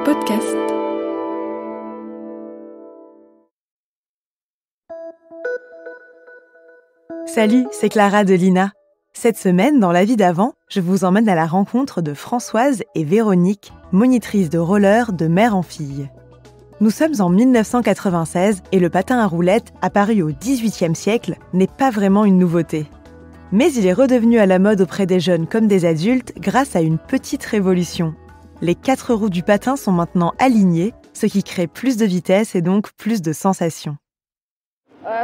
Podcast. Salut, c'est Clara de Lina. Cette semaine, dans La vie d'avant, je vous emmène à la rencontre de Françoise et Véronique, monitrices de roller de mère en fille. Nous sommes en 1996 et le patin à roulettes, apparu au XVIIIe siècle, n'est pas vraiment une nouveauté. Mais il est redevenu à la mode auprès des jeunes comme des adultes grâce à une petite révolution. Les 4 roues du patin sont maintenant alignées, ce qui crée plus de vitesse et donc plus de sensations.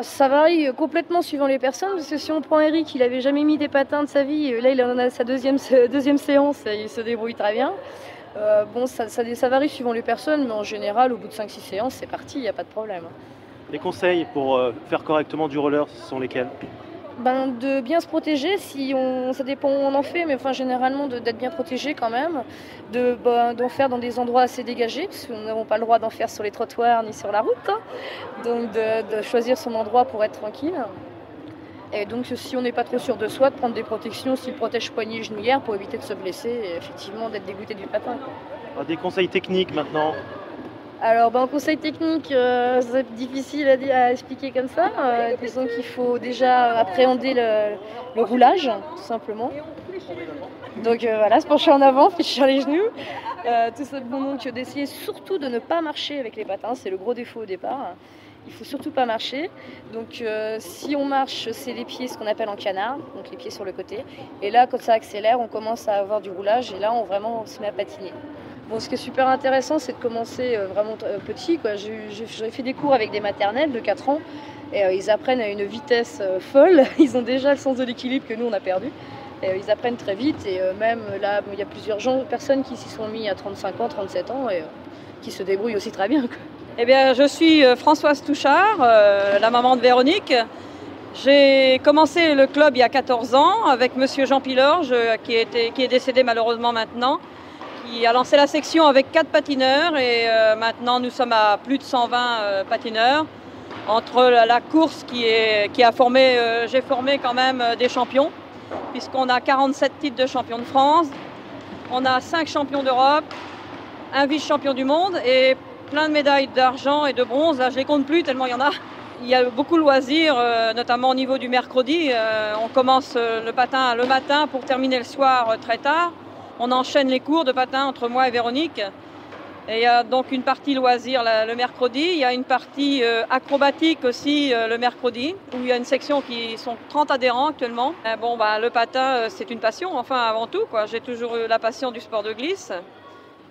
Ça varie complètement suivant les personnes, parce que si on prend Eric, il n'avait jamais mis des patins de sa vie, là il en a sa deuxième séance, et il se débrouille très bien. Ça varie suivant les personnes, mais en général, au bout de 5-6 séances, c'est parti, il n'y a pas de problème. Les conseils pour faire correctement du roller, ce sont lesquels ? De bien se protéger, ça dépend où on en fait, mais enfin généralement d'être bien protégé quand même, d'en faire dans des endroits assez dégagés, parce que nous n'avons pas le droit d'en faire sur les trottoirs ni sur la route, hein. Donc de choisir son endroit pour être tranquille. Et donc si on n'est pas trop sûr de soi, de prendre des protections, style protège-poignet, genouillère, pour éviter de se blesser et effectivement d'être dégoûté du patin. Des conseils techniques maintenant. Alors, en conseil technique, c'est difficile à expliquer comme ça. Disons qu'il faut déjà appréhender le roulage, tout simplement. Donc se pencher en avant, fléchir les genoux. Tout simplement, donc d'essayer surtout de ne pas marcher avec les patins, c'est le gros défaut au départ. Il ne faut surtout pas marcher. Donc si on marche, c'est les pieds, ce qu'on appelle en canard, donc les pieds sur le côté. Et là, quand ça accélère, on commence à avoir du roulage et là, on se met à patiner. Ce qui est super intéressant, c'est de commencer vraiment petit, quoi. J'ai fait des cours avec des maternelles de 4 ans et ils apprennent à une vitesse folle. Ils ont déjà le sens de l'équilibre que nous, on a perdu. Et, ils apprennent très vite et même là, il y a plusieurs personnes qui s'y sont mis à 35 ans, 37 ans et qui se débrouillent aussi très bien, quoi. Eh bien, je suis Françoise Touchard, la maman de Véronique. J'ai commencé le club il y a 14 ans avec monsieur Jean Pilorge, qui est décédé malheureusement maintenant. Il a lancé la section avec 4 patineurs et maintenant nous sommes à plus de 120 patineurs. Entre la course j'ai formé quand même des champions, puisqu'on a 47 titres de champion de France, on a 5 champions d'Europe, un vice-champion du monde et plein de médailles d'argent et de bronze. Là, je les compte plus tellement il y en a. Il y a beaucoup de loisirs, notamment au niveau du mercredi. On commence le patin le matin pour terminer le soir très tard. On enchaîne les cours de patin entre moi et Véronique. Et il y a donc une partie loisir le mercredi. Il y a une partie acrobatique aussi le mercredi, où il y a une section qui sont 30 adhérents actuellement. Le patin, c'est une passion, avant tout, quoi. J'ai toujours eu la passion du sport de glisse.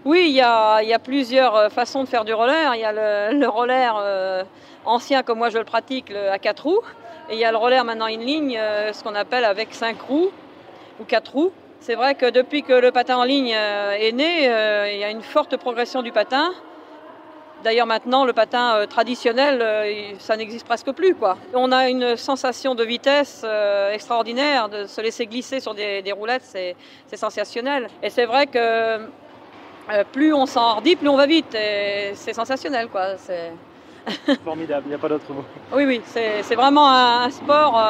Oui, il y a plusieurs façons de faire du roller. Il y a le roller ancien, comme moi je le pratique, à 4 roues. Et il y a le roller maintenant in ligne, ce qu'on appelle avec 5 roues ou 4 roues. C'est vrai que depuis que le patin en ligne est né, il y a une forte progression du patin. D'ailleurs maintenant, le patin traditionnel, ça n'existe presque plus, quoi. On a une sensation de vitesse extraordinaire, de se laisser glisser sur des roulettes, c'est sensationnel. Et c'est vrai que plus on s'enhardit, plus on va vite. Et c'est sensationnel, quoi. C'est formidable, il n'y a pas d'autre mot. Oui, c'est vraiment un sport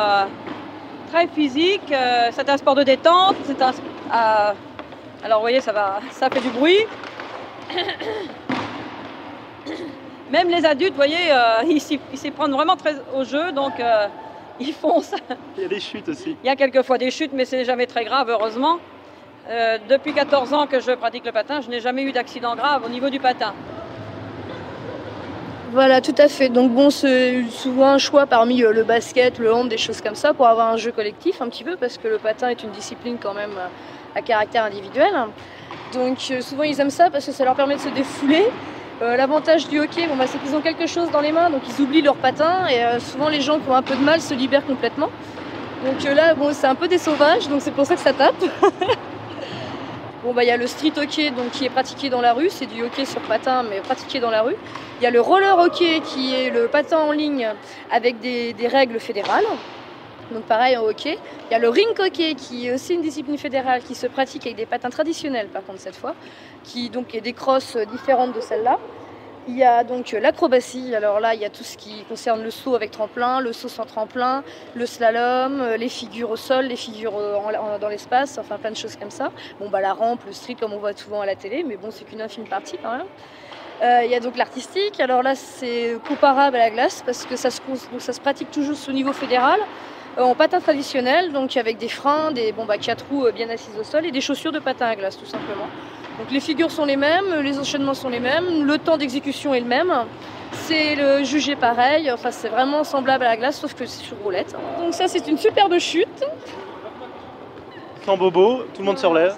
très physique, c'est un sport de détente, alors vous voyez, ça fait du bruit. Même les adultes, vous voyez, ils s'y prennent vraiment très au jeu, donc ils foncent. Il y a des chutes aussi. Il y a quelquefois des chutes, mais c'est jamais très grave, heureusement. Depuis 14 ans que je pratique le patin, je n'ai jamais eu d'accident grave au niveau du patin. Voilà, tout à fait. Donc c'est souvent un choix parmi le basket, le hand, des choses comme ça, pour avoir un jeu collectif un petit peu, parce que le patin est une discipline quand même à caractère individuel. Donc souvent ils aiment ça parce que ça leur permet de se défouler. L'avantage du hockey, c'est qu'ils ont quelque chose dans les mains, donc ils oublient leur patin et souvent les gens qui ont un peu de mal se libèrent complètement. Donc là, c'est un peu des sauvages, donc c'est pour ça que ça tape. Il y a le street hockey donc, qui est pratiqué dans la rue, c'est du hockey sur patin mais pratiqué dans la rue. Il y a le roller hockey qui est le patin en ligne avec des règles fédérales. Donc pareil en hockey. Il y a le rink hockey qui est aussi une discipline fédérale qui se pratique avec des patins traditionnels par contre cette fois, qui donc est des crosses différentes de celle-là. Il y a donc l'acrobatie. Alors là, il y a tout ce qui concerne le saut avec tremplin, le saut sans tremplin, le slalom, les figures au sol, les figures dans l'espace, enfin plein de choses comme ça. Bon, la rampe, le street comme on voit souvent à la télé, mais bon, c'est qu'une infime partie quand même. Il y a donc l'artistique. Alors là, c'est comparable à la glace parce que ça se pratique toujours au niveau fédéral. En patin traditionnel, donc avec des freins, des 4 roues bien assises au sol et des chaussures de patin à glace tout simplement. Donc les figures sont les mêmes, les enchaînements sont les mêmes, le temps d'exécution est le même. C'est le jugé pareil, enfin c'est vraiment semblable à la glace sauf que c'est sur roulette. Donc ça c'est une superbe chute. Sans bobo, tout le monde se relève.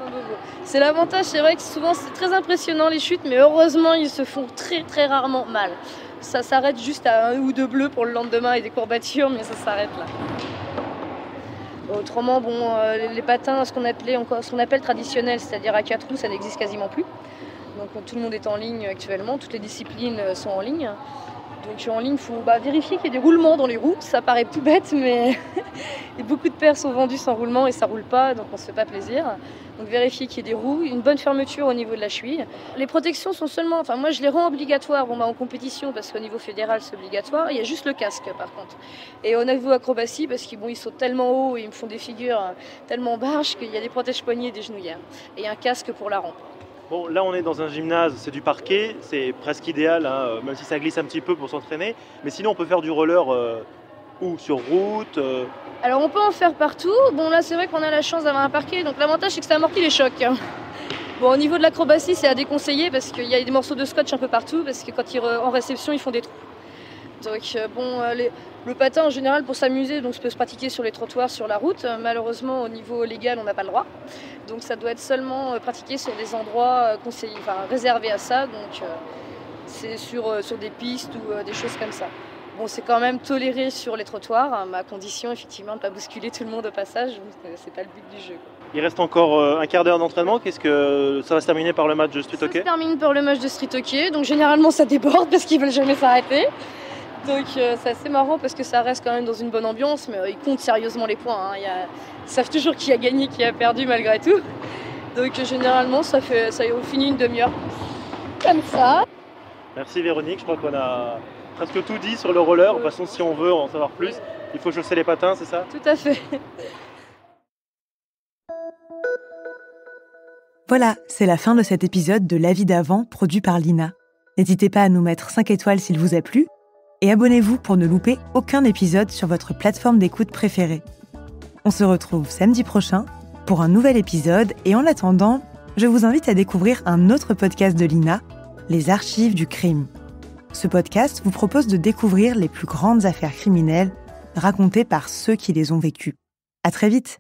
C'est l'avantage, c'est vrai que souvent c'est très impressionnant les chutes, mais heureusement ils se font très très rarement mal. Ça s'arrête juste à 1 ou 2 bleus pour le lendemain et des courbatures, mais ça s'arrête là. Autrement, les patins, ce qu'on appelle traditionnels, c'est-à-dire à 4 roues, ça n'existe quasiment plus. Donc tout le monde est en ligne actuellement, toutes les disciplines sont en ligne. Donc en ligne, il faut vérifier qu'il y a des roulements dans les roues. Ça paraît tout bête, mais beaucoup de paires sont vendues sans roulement et ça roule pas, donc on se fait pas plaisir. Donc vérifier qu'il y ait des roues, une bonne fermeture au niveau de la cheville. Les protections sont seulement, moi je les rends obligatoires en compétition parce qu'au niveau fédéral c'est obligatoire. Il y a juste le casque par contre. Et au niveau acrobatie, parce qu'ils sautent tellement haut et ils me font des figures tellement barges qu'il y a des protège-poignets et des genouillères. Et un casque pour la rampe. Bon, là on est dans un gymnase, c'est du parquet, c'est presque idéal, même si ça glisse un petit peu pour s'entraîner. Mais sinon on peut faire du roller où sur route Alors on peut en faire partout. Bon là c'est vrai qu'on a la chance d'avoir un parquet, donc l'avantage c'est que ça amortit les chocs. Bon au niveau de l'acrobatie c'est à déconseiller parce qu'il y a des morceaux de scotch un peu partout, parce que quand en réception ils font des trous. Donc le patin en général pour s'amuser, donc ça peut se pratiquer sur les trottoirs, sur la route. Malheureusement au niveau légal on n'a pas le droit. Donc ça doit être seulement pratiqué sur des endroits réservés à ça. Donc c'est sur des pistes ou des choses comme ça. Bon, c'est quand même toléré sur les trottoirs, à condition effectivement de ne pas bousculer tout le monde au passage, c'est pas le but du jeu. Il reste encore un quart d'heure d'entraînement, qu'est-ce que ça va se terminer par le match de street hockey ? Ça se termine par le match de street hockey, donc généralement ça déborde parce qu'ils veulent jamais s'arrêter. Donc c'est assez marrant parce que ça reste quand même dans une bonne ambiance, mais ils comptent sérieusement les points. Ils savent toujours qui a gagné, qui a perdu malgré tout. Donc généralement on finit une demi-heure comme ça. Merci Véronique, je crois qu'on a presque tout dit sur le roller. De toute façon, si on veut en savoir plus, il faut chausser les patins, c'est ça ? Tout à fait. Voilà, c'est la fin de cet épisode de La vie d'avant, produit par Lina. N'hésitez pas à nous mettre 5 étoiles s'il vous a plu, et abonnez-vous pour ne louper aucun épisode sur votre plateforme d'écoute préférée. On se retrouve samedi prochain pour un nouvel épisode, et en attendant, je vous invite à découvrir un autre podcast de Lina, Les Archives du crime. Ce podcast vous propose de découvrir les plus grandes affaires criminelles racontées par ceux qui les ont vécues. À très vite!